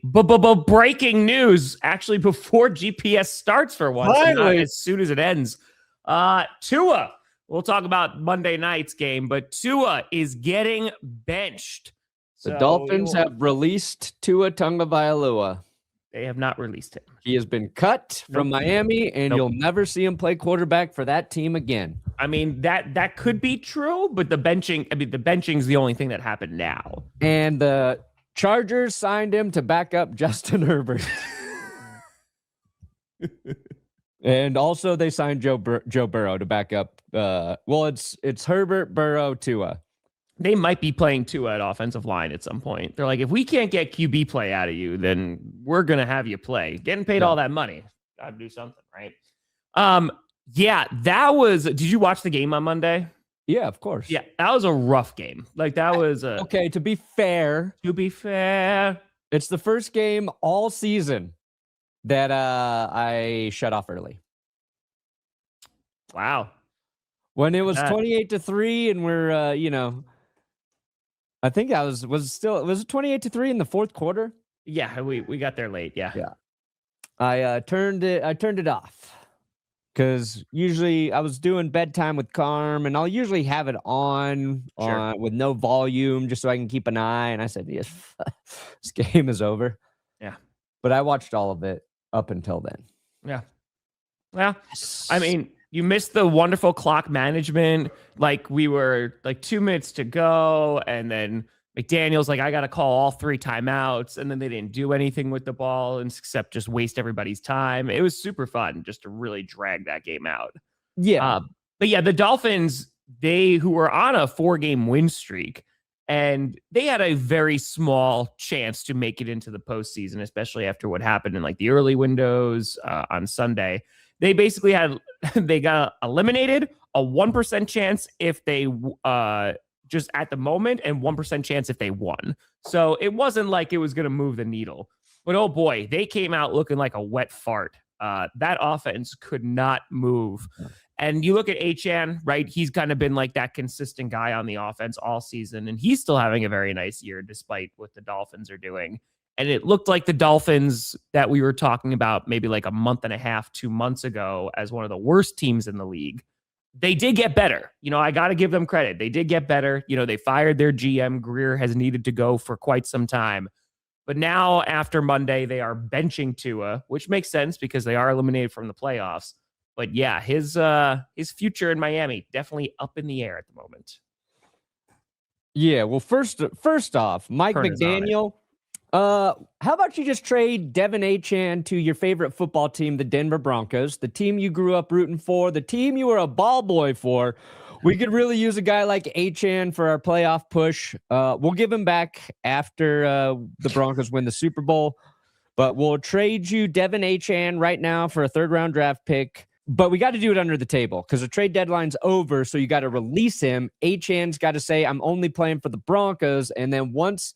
breaking news, actually, before GPS starts for once, not as soon as it ends. Tua, we'll talk about Monday night's game, but Tua is getting benched. The Dolphins have released Tua Tagovailoa. They have not released him. He has been cut from Miami, and you'll never see him play quarterback for that team again. I mean, that could be true, but the benching's the only thing that happened now. And the Chargers signed him to back up Justin Herbert. And also they signed Joe Burrow to back up. It's Herbert, Burrow, Tua. They might be playing Tua at offensive line at some point. They're like, if we can't get QB play out of you, then we're going to have you play. Getting paid all that money. Got to do something, right? Yeah, that was... Did you watch the game on Monday? Yeah, of course. Yeah, that was a rough game. Like, that was... Okay, to be fair... It's the first game all season that I shut off early. Wow. When it was 28-3 and we're, I think that was it 28-3 in the fourth quarter? Yeah, we got there late. Yeah. I turned it off because usually I was doing bedtime with Carm, and I'll usually have it on with no volume just so I can keep an eye. And I said, yes, this game is over. Yeah. But I watched all of it up until then. Yeah. Well, I mean, you missed the wonderful clock management. Like, we were like 2 minutes to go, and then McDaniel's like, I got to call all 3 timeouts, and then they didn't do anything with the ball except just waste everybody's time. It was super fun just to really drag that game out. Yeah. But yeah, the Dolphins, who were on a 4-game win streak, and they had a very small chance to make it into the postseason, especially after what happened in like the early windows on Sunday. They basically they got eliminated, a 1% chance if they just at the moment, and 1% chance if they won. So it wasn't like it was going to move the needle. But oh boy, they came out looking like a wet fart. That offense could not move. And you look at Achane, right? He's kind of been like that consistent guy on the offense all season, and he's still having a very nice year despite what the Dolphins are doing. And it looked like the Dolphins that we were talking about maybe like a month and a half, 2 months ago as one of the worst teams in the league. They did get better. I got to give them credit. They did get better. They fired their GM. Greer has needed to go for quite some time. But now after Monday, they are benching Tua, which makes sense because they are eliminated from the playoffs. But yeah, his future in Miami definitely up in the air at the moment. Yeah, well, first off, Mike McDaniel... how about you just trade Devin Achane to your favorite football team, the Denver Broncos, the team you grew up rooting for, the team you were a ball boy for. We could really use a guy like Achane for our playoff push. We'll give him back after the Broncos win the Super Bowl, but we'll trade you Devin Achane right now for a 3rd-round draft pick. But we got to do it under the table because the trade deadline's over, so you got to release him. Achane's got to say, I'm only playing for the Broncos, and then once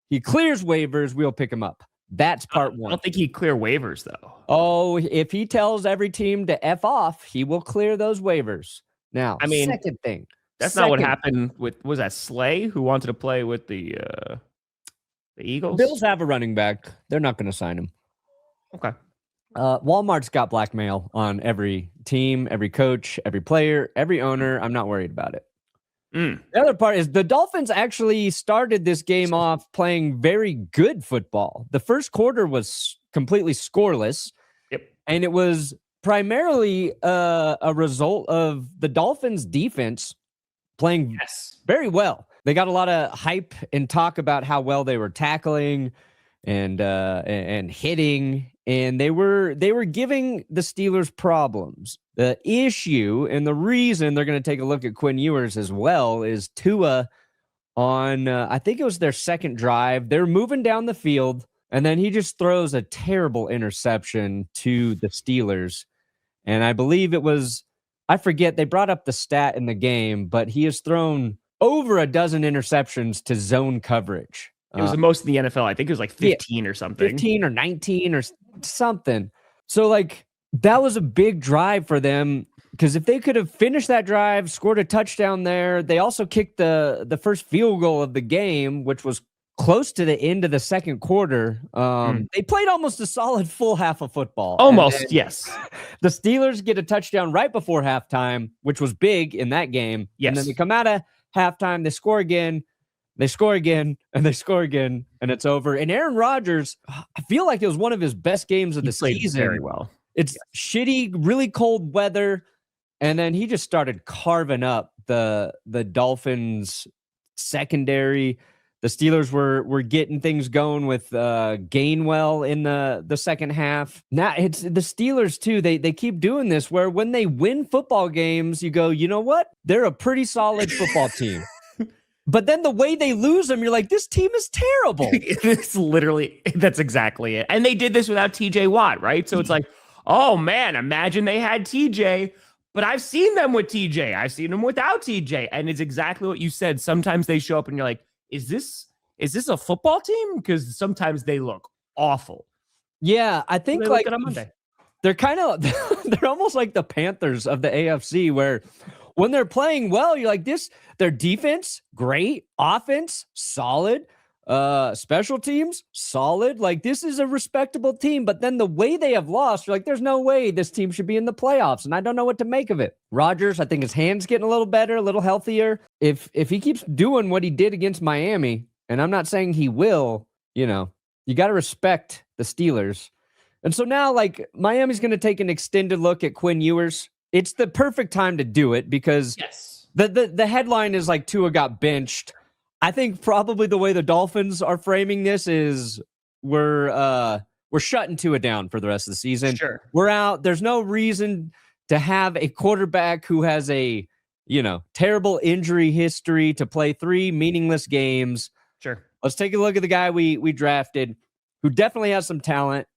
he clears waivers, we'll pick him up. That's part one. I don't think he'd clear waivers, though. Oh, if he tells every team to F off, he will clear those waivers. Now, second thing. That's not what happened with, was that Slay who wanted to play with the Eagles? Bills have a running back. They're not going to sign him. Okay. Walmart's got blackmail on every team, every coach, every player, every owner. I'm not worried about it. The other part is the Dolphins actually started this game off playing very good football. The first quarter was completely scoreless. Yep. And it was primarily a result of the Dolphins defense playing very well. They got a lot of hype and talk about how well they were tackling and hitting, and they were giving the Steelers problems. The issue and the reason they're going to take a look at Quinn Ewers as well is Tua on, I think it was their second drive. They're moving down the field, and then he just throws a terrible interception to the Steelers. And I believe it was, I forget, they brought up the stat in the game, but he has thrown over a dozen interceptions to zone coverage. It was the most in the NFL. I think it was like 15 or something. 15 or 19 or something. So, like, that was a big drive for them because if they could have finished that drive, scored a touchdown there, they also kicked the first field goal of the game, which was close to the end of the second quarter, they played almost a solid full half of football. Almost, yes. The Steelers get a touchdown right before halftime, which was big in that game. Yes. And then they come out of halftime, they score again, and they score again, and it's over. And Aaron Rodgers, I feel like it was one of his best games of the season. Very well. It's shitty, really cold weather, and then he just started carving up the Dolphins secondary. The Steelers were getting things going with Gainwell in the second half. Now it's the Steelers too. They keep doing this where when they win football games, you go, you know what? They're a pretty solid football team. But then the way they lose them, you're like, this team is terrible. That's exactly it. And they did this without TJ Watt, right? So it's like, oh man, imagine they had TJ. But I've seen them with TJ. I've seen them without TJ. And it's exactly what you said. Sometimes they show up and you're like, is this a football team? Because sometimes they look awful. Yeah, I think like on Monday. They're kind of they're almost like the Panthers of the AFC, where when they're playing well, you're like their defense, great, offense, solid, special teams, solid. Like this is a respectable team. But then the way they have lost, you're like, there's no way this team should be in the playoffs. And I don't know what to make of it. Rodgers, I think his hand's getting a little better, a little healthier. If he keeps doing what he did against Miami, and I'm not saying he will, you got to respect the Steelers. And so now, like, Miami's going to take an extended look at Quinn Ewers. It's the perfect time to do it because the headline is like Tua got benched. I think probably the way the Dolphins are framing this is we're shutting Tua down for the rest of the season. Sure. We're out. There's no reason to have a quarterback who has a, terrible injury history to play 3 meaningless games. Sure. Let's take a look at the guy we drafted who definitely has some talent.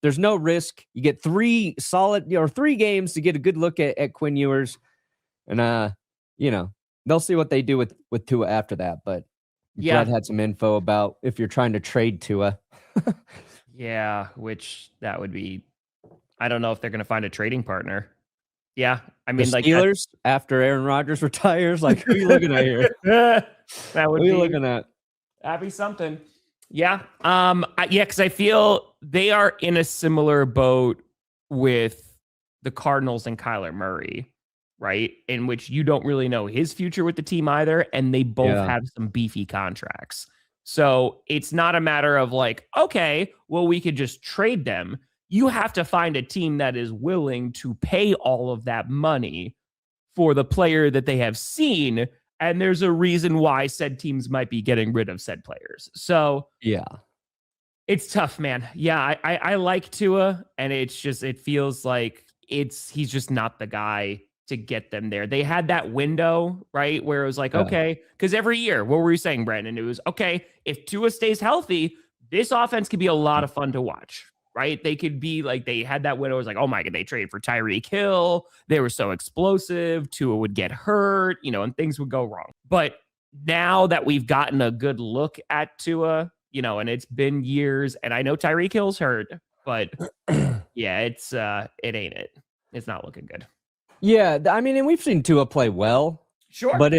There's no risk. You get 3 solid or 3 games to get a good look at Quinn Ewers. And, they'll see what they do with Tua after that. But Brett had some info about if you're trying to trade Tua. Yeah, which that would be, I don't know if they're going to find a trading partner. Yeah, I mean, the Steelers after Aaron Rodgers retires. Like, who are you looking at here? That would be looking at. That'd be something. Yeah. Because I feel they are in a similar boat with the Cardinals and Kyler Murray, right? In which you don't really know his future with the team either, and they both have some beefy contracts. So it's not a matter of like, okay, well, we could just trade them. You have to find a team that is willing to pay all of that money for the player that they have seen. And there's a reason why said teams might be getting rid of said players. So yeah, it's tough, man. Yeah, I like Tua, and it feels like he's just not the guy to get them there. They had that window, right, where it was like, okay, because every year, what were you saying, Brandon? It was, okay, if Tua stays healthy, this offense could be a lot of fun to watch, right? They could be like, they had that window. It was like, oh my God, they traded for Tyreek Hill. They were so explosive. Tua would get hurt, and things would go wrong. But now that we've gotten a good look at Tua, and it's been years, and I know Tyreek Hill's hurt, but yeah, it ain't it. It's not looking good. Yeah, I mean, and we've seen Tua play well. Sure. But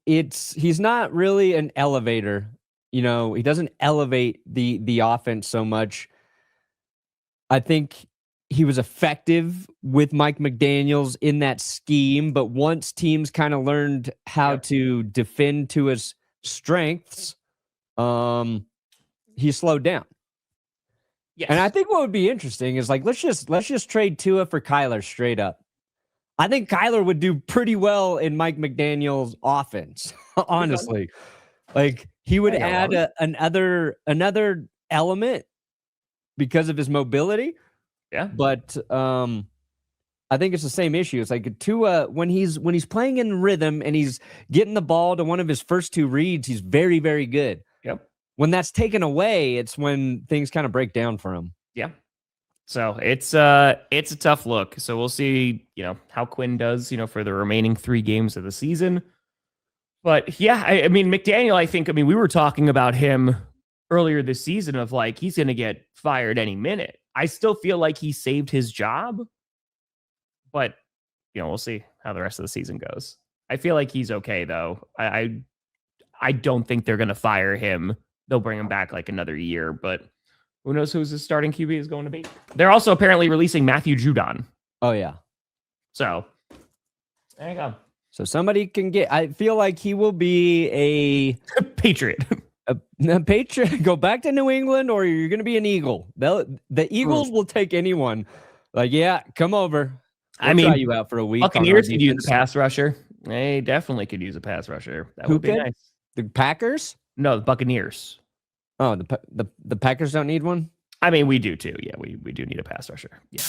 he's not really an elevator. He doesn't elevate the offense so much. I think he was effective with Mike McDaniels in that scheme, but once teams kind of learned how to defend to his strengths, he slowed down. Yes. And I think what would be interesting is like, let's just trade Tua for Kyler straight up. I think Kyler would do pretty well in Mike McDaniel's offense, honestly. Like, he would add another element because of his mobility. Yeah. But I think it's the same issue. It's like Tua, when he's playing in rhythm and he's getting the ball to one of his first 2 reads, he's very, very good. Yep. When that's taken away, it's when things kind of break down for him. Yeah. So it's a tough look. So we'll see, how Quinn does, for the remaining 3 games of the season. But yeah, I mean, McDaniel, we were talking about him earlier this season of like, he's going to get fired any minute. I still feel like he saved his job, but we'll see how the rest of the season goes. I feel like he's okay though. I I don't think they're going to fire him. They'll bring him back like another year, but who knows who's his starting QB is going to be. They're also apparently releasing Matthew Judon. Oh, yeah. So there you go. So somebody can get, I feel like he will be a Patriot. A Patriot. Go back to New England, or you're going to be an Eagle. The Eagles will take anyone. Like, yeah, come over. We'll try you out for a week. Buccaneers could use a pass rusher. They definitely could use a pass rusher. That would be nice. The Packers? No, the Buccaneers. Oh, the Packers don't need one? I mean, we do too. Yeah, we do need a pass rusher. Yeah.